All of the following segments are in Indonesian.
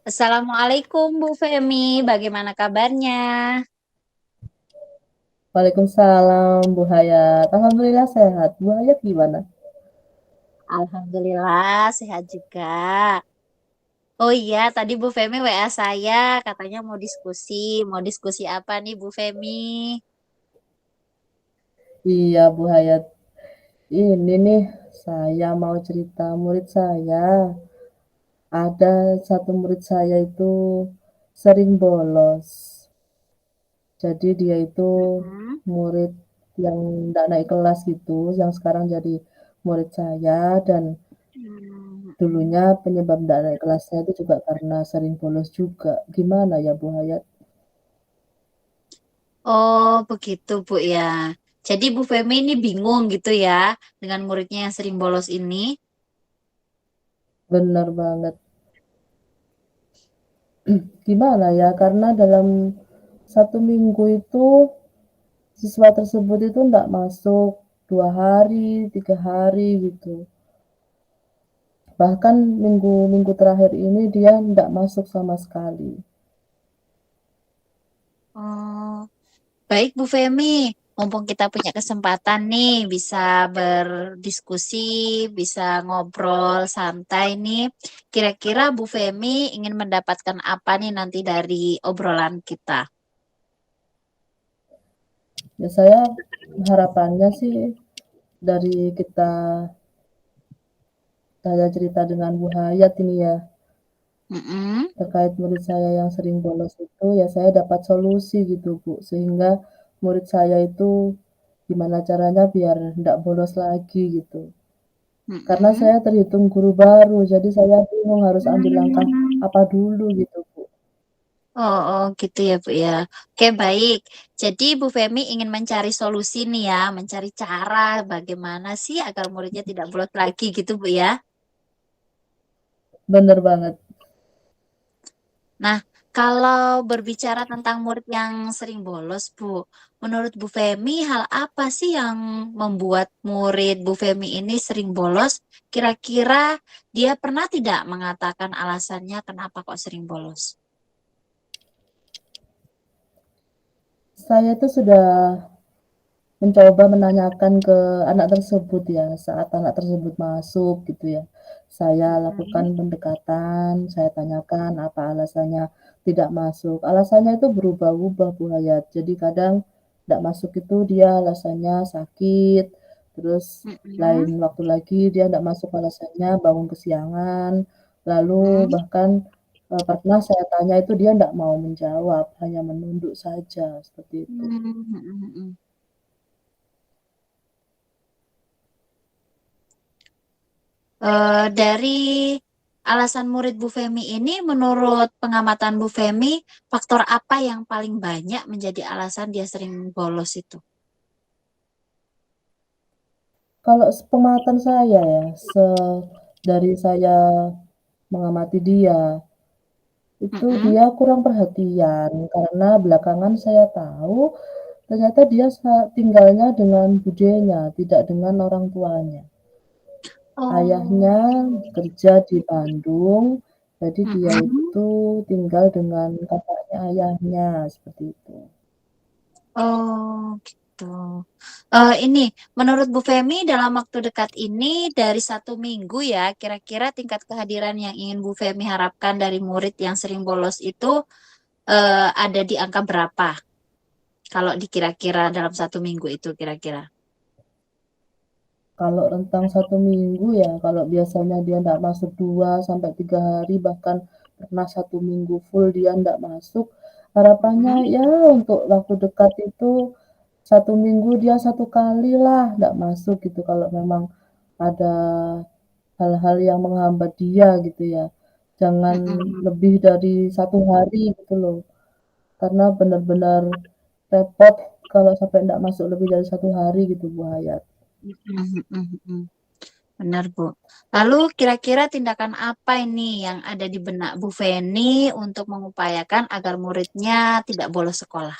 Assalamualaikum Bu Femi, bagaimana kabarnya? Waalaikumsalam Bu Hayat. Alhamdulillah sehat. Bu Hayat gimana? Alhamdulillah sehat juga. Oh iya, tadi Bu Femi WA saya, katanya mau diskusi. Mau diskusi apa nih Bu Femi? Iya Bu Hayat. Ini nih saya mau cerita murid saya. Ada satu murid saya itu sering bolos. Jadi dia itu Mm-mm. murid yang tidak naik kelas gitu, yang sekarang jadi murid saya dan Mm-mm. dulunya penyebab tidak naik kelasnya itu juga karena sering bolos juga. Gimana ya Bu Hayat? Oh begitu Bu ya. Jadi Bu Femi ini bingung gitu ya dengan muridnya yang sering bolos ini. Benar banget. Gimana ya, karena dalam satu minggu itu siswa tersebut itu enggak masuk 2 hari, 3 hari gitu. Bahkan minggu-minggu terakhir ini dia enggak masuk sama sekali. Oh, baik Bu Femi, mumpung kita punya kesempatan nih bisa berdiskusi, bisa ngobrol santai nih. Kira-kira Bu Femi ingin mendapatkan apa nih nanti dari obrolan kita? Ya saya harapannya sih dari saya cerita dengan Bu Hayat ini ya, Mm-mm. terkait murid saya yang sering bolos itu ya saya dapat solusi gitu Bu, sehingga murid saya itu gimana caranya biar enggak bolos lagi gitu. Karena Mm-mm. saya terhitung guru baru, jadi saya bingung harus ambil langkah Hmm. apa dulu gitu, Bu. Oh, gitu ya Bu ya. Oke, baik. Jadi Bu Femi ingin mencari solusi nih ya, mencari cara bagaimana sih agar muridnya tidak bolos lagi gitu Bu ya. Bener banget. Nah, kalau berbicara tentang murid yang sering bolos, Bu, menurut Bu Femi, hal apa sih yang membuat murid Bu Femi ini sering bolos? Kira-kira dia pernah tidak mengatakan alasannya kenapa kok sering bolos? Saya tuh sudah mencoba menanyakan ke anak tersebut ya, saat anak tersebut masuk gitu ya. Saya lakukan Mm-mm. pendekatan, saya tanyakan apa alasannya tidak masuk. Alasannya itu berubah-ubah, Bu Hayat. Jadi kadang tidak masuk itu dia alasannya sakit, terus lain Mm-mm. waktu lagi dia tidak masuk alasannya bangun kesiangan, lalu bahkan pernah saya tanya itu dia tidak mau menjawab, hanya menunduk saja seperti itu. Mm-mm. Dari alasan murid Bu Femi ini, menurut pengamatan Bu Femi, faktor apa yang paling banyak menjadi alasan dia sering bolos itu? Kalau sepengetahuan saya ya, dari saya mengamati dia, itu Mm-mm. dia kurang perhatian karena belakangan saya tahu ternyata dia tinggalnya dengan budenya, tidak dengan orang tuanya. Oh, Ayahnya kerja di Bandung, jadi dia mm-mm. itu tinggal dengan kakaknya ayahnya, seperti itu. Oh, gitu. Ini, menurut Bu Femi, dalam waktu dekat ini dari 1 minggu ya, kira-kira tingkat kehadiran yang ingin Bu Femi harapkan dari murid yang sering bolos itu ada di angka berapa? Kalau dikira-kira dalam 1 minggu itu kira-kira. Kalau rentang 1 minggu ya, kalau biasanya dia nggak masuk 2 sampai 3 hari, bahkan pernah 1 minggu full dia nggak masuk, harapannya Mm-mm. ya untuk waktu dekat itu 1 minggu dia 1 kali lah nggak masuk gitu, kalau memang ada hal-hal yang menghambat dia gitu ya. Jangan Mm-mm. lebih dari 1 hari gitu loh, karena benar-benar repot kalau sampai nggak masuk lebih dari 1 hari gitu Bu Hayat. Mm-mm. Mm-mm. Benar, Bu. Lalu kira-kira tindakan apa ini yang ada di benak Bu Feni untuk mengupayakan agar muridnya tidak bolos sekolah?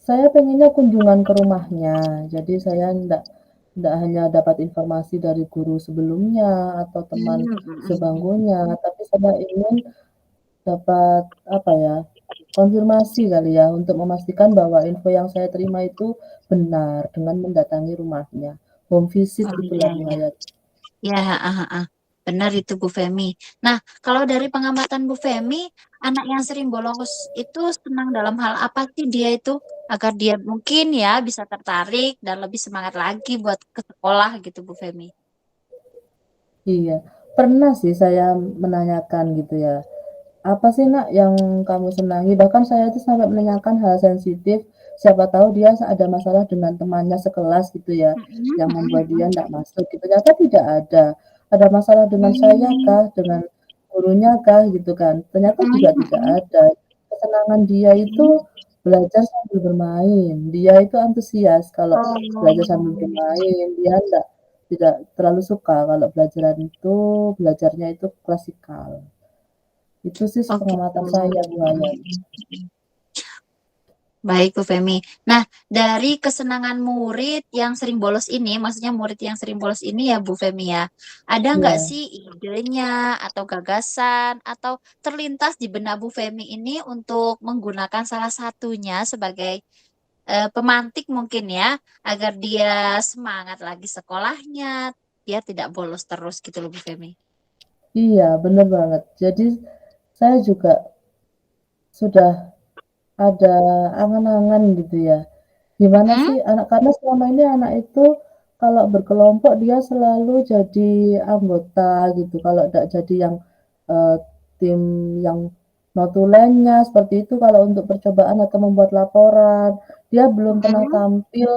Saya pengennya kunjungan ke rumahnya, jadi saya nggak hanya dapat informasi dari guru sebelumnya atau teman Mmm, mhm mhm. sebangkunya, tapi saya ingin dapat, apa ya, konfirmasi kali ya, untuk memastikan bahwa info yang saya terima itu benar dengan mendatangi rumahnya. Home visit Oh, gitulah iya Bu iya. Hayat. Iya, heeh heeh. Benar itu Bu Femi. Nah, kalau dari pengamatan Bu Femi, anak yang sering bolos itu senang dalam hal apa sih dia itu? Agar dia mungkin ya bisa tertarik dan lebih semangat lagi buat ke sekolah gitu Bu Femi. Iya, pernah sih saya menanyakan gitu ya, "Apa sih Nak yang kamu senangi?" Bahkan saya itu sampai menanyakan hal sensitif, siapa tahu dia ada masalah dengan temannya sekelas gitu ya, Mhm yang mhm membuat dia mhm. nggak masuk gitu, ternyata tidak ada. Ada masalah dengan saya Mmm, kah, dengan gurunya kah gitu kan, ternyata juga mhm tidak mhm. ada. Kesenangan dia itu Mhm. belajar sambil bermain, dia itu antusias kalau belajar sambil Oh, bermain, dia tidak terlalu suka kalau belajarnya itu klasikal. Itu sih oh gitu. sepengamatan saya, Bu Hayat. Baik, Bu Femi. Nah, dari kesenangan murid yang sering bolos ini, maksudnya murid yang sering bolos ini ya, Bu Femi ya, ada nggak Iya, sih idenya atau gagasan atau terlintas di benak Bu Femi ini untuk menggunakan salah satunya sebagai pemantik mungkin ya, agar dia semangat lagi sekolahnya, dia tidak bolos terus gitu loh, Bu Femi. iya, bener banget. Jadi saya juga sudah ada angan-angan gitu ya, gimana Mhm, sih anak karena selama ini anak itu kalau berkelompok dia selalu jadi anggota gitu, kalau nggak jadi yang, eee, tim yang notulennya seperti itu kalau untuk percobaan atau membuat laporan. Dia belum pernah mhm, tampil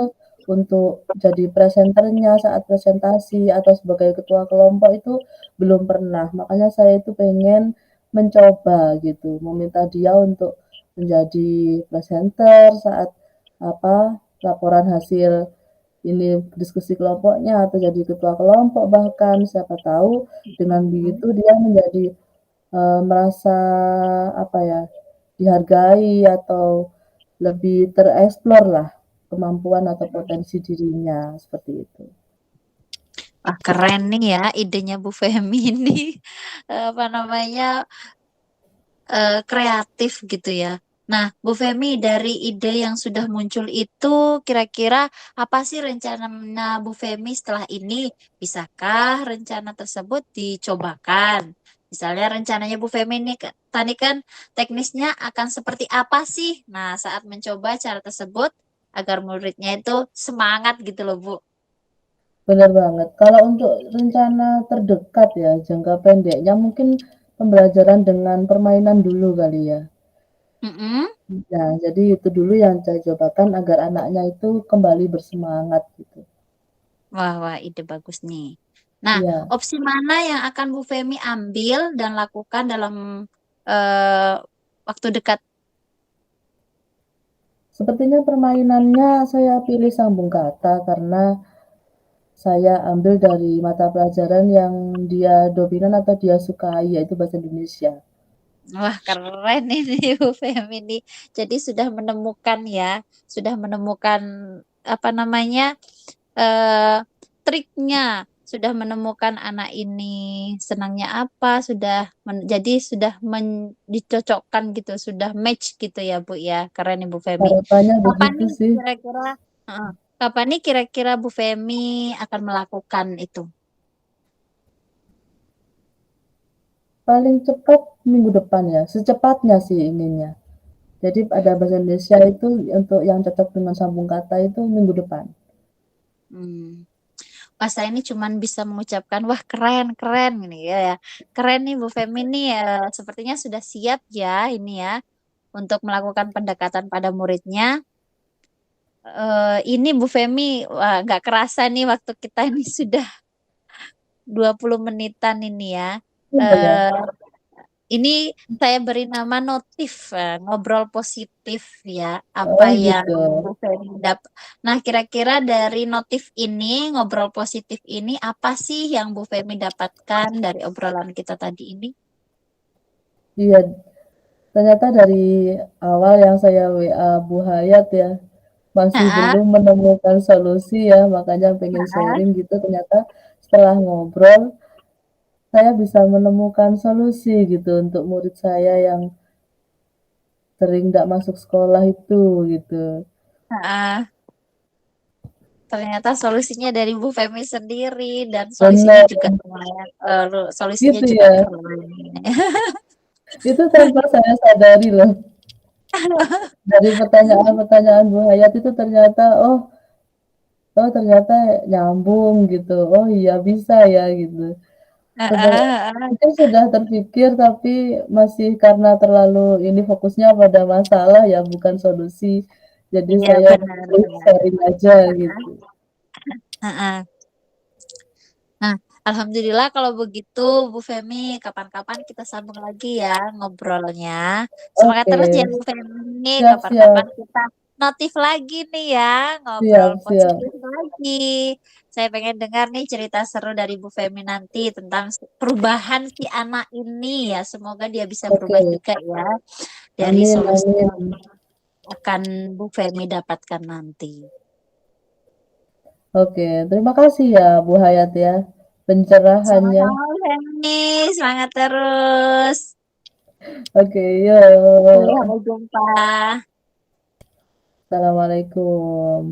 untuk jadi presenternya saat presentasi atau sebagai ketua kelompok itu belum pernah. Makanya saya itu pengen mencoba gitu, meminta dia untuk menjadi presenter saat apa, laporan hasil ini diskusi kelompoknya atau jadi ketua kelompok bahkan, siapa tahu dengan mhm. begitu dia menjadi, merasa apa ya, dihargai atau lebih tereksplor lah kemampuan atau potensi dirinya, seperti itu. Wah, keren nih ya idenya Bu Femi ini, apa namanya, kreatif gitu ya. Nah, Bu Femi dari ide yang sudah muncul itu kira-kira apa sih rencana Bu Femi setelah ini? Bisakah rencana tersebut dicobakan? Misalnya rencananya Bu Femi nih tadi kan teknisnya akan seperti apa sih? Nah, saat mencoba cara tersebut agar muridnya itu semangat gitu loh, Bu. Benar banget. Kalau untuk rencana terdekat ya, jangka pendeknya mungkin pembelajaran dengan permainan dulu kali ya. Mhm. Nah, jadi itu dulu yang saya cobakan agar anaknya itu kembali bersemangat gitu. Wah wah, ide bagus nih. Nah, Iya, opsi mana yang akan Bu Femi ambil dan lakukan dalam, eee, waktu dekat? sepertinya permainannya saya pilih sambung kata karena saya ambil dari mata pelajaran yang dia dominan atau dia sukai, yaitu bahasa Indonesia. Wah, keren ini Bu Femi nih. Jadi sudah menemukan ya, sudah menemukan, apa namanya, eee, triknya, sudah menemukan anak ini senangnya apa, sudah jadi sudah dicocokkan gitu, sudah match gitu ya, Bu, ya. Keren nih Bu Femi. Harapannya Kapan begitu nih sih. kira-kira heeh, kapan nih kira-kira Bu Femi akan melakukan itu? Paling cepat minggu depan ya, secepatnya sih inginnya. Jadi ada Mmm, bahasa Indonesia itu untuk yang cocok dengan sambung kata itu minggu depan. mmm. Wah, saya ini cuman bisa mengucapkan, "Wah, keren keren," gini ya. Keren nih Bu Femi nih, sepertinya sudah siap ya ini ya, untuk melakukan pendekatan pada muridnya. Ini Bu Femi, wah nggak kerasa nih waktu kita ini sudah 20 menitan ini ya. Iya ya. Eee, ini saya beri nama notif, ngobrol positif ya, Oh apa yang gitu. Bu Femi nah kira-kira dari notif ini, ngobrol positif ini, apa sih yang Bu Femi dapatkan dari obrolan kita tadi ini? Iya, ternyata dari awal yang saya WA Bu Hayat ya, masih Heeh, belum menemukan solusi ya, makanya pengen heeh, sharing gitu, ternyata setelah ngobrol, saya bisa menemukan solusi gitu untuk murid saya yang sering nggak masuk sekolah itu, gitu. heeh. Ternyata solusinya dari Bu Femi sendiri dan solusinya Bener, juga lumayan, solusinya gitu juga ya. keren. Itu tanpa saya sadari loh. Dari pertanyaan-pertanyaan Bu Hayat itu ternyata, oh ternyata nyambung gitu. Oh iya bisa ya gitu. Heeh, heeh. Mungkin sudah terpikir tapi masih karena terlalu ini fokusnya pada masalah ya bukan solusi. Jadi Iya saya benar benar. sharing aja gitu. Heeh. Nah, alhamdulillah kalau begitu Bu Femi, kapan-kapan kita sambung lagi ya ngobrolnya. Semangat Oke, terus ya Bu Femi, siap-siap, kapan-kapan kita notif lagi nih ya, ngobrol siap-siap. positif lagi. Saya pengen dengar nih cerita seru dari Bu Femi nanti tentang perubahan si anak ini ya. Semoga dia bisa berubah Oke, juga ya dari amin, solusi amin. yang akan Bu Femi dapatkan nanti. Oke, terima kasih ya Bu Hayat ya pencerahannya. Sama-sama Bu Femi, semangat terus. Oke, Oke, yuk. sampai jumpa. Assalamualaikum.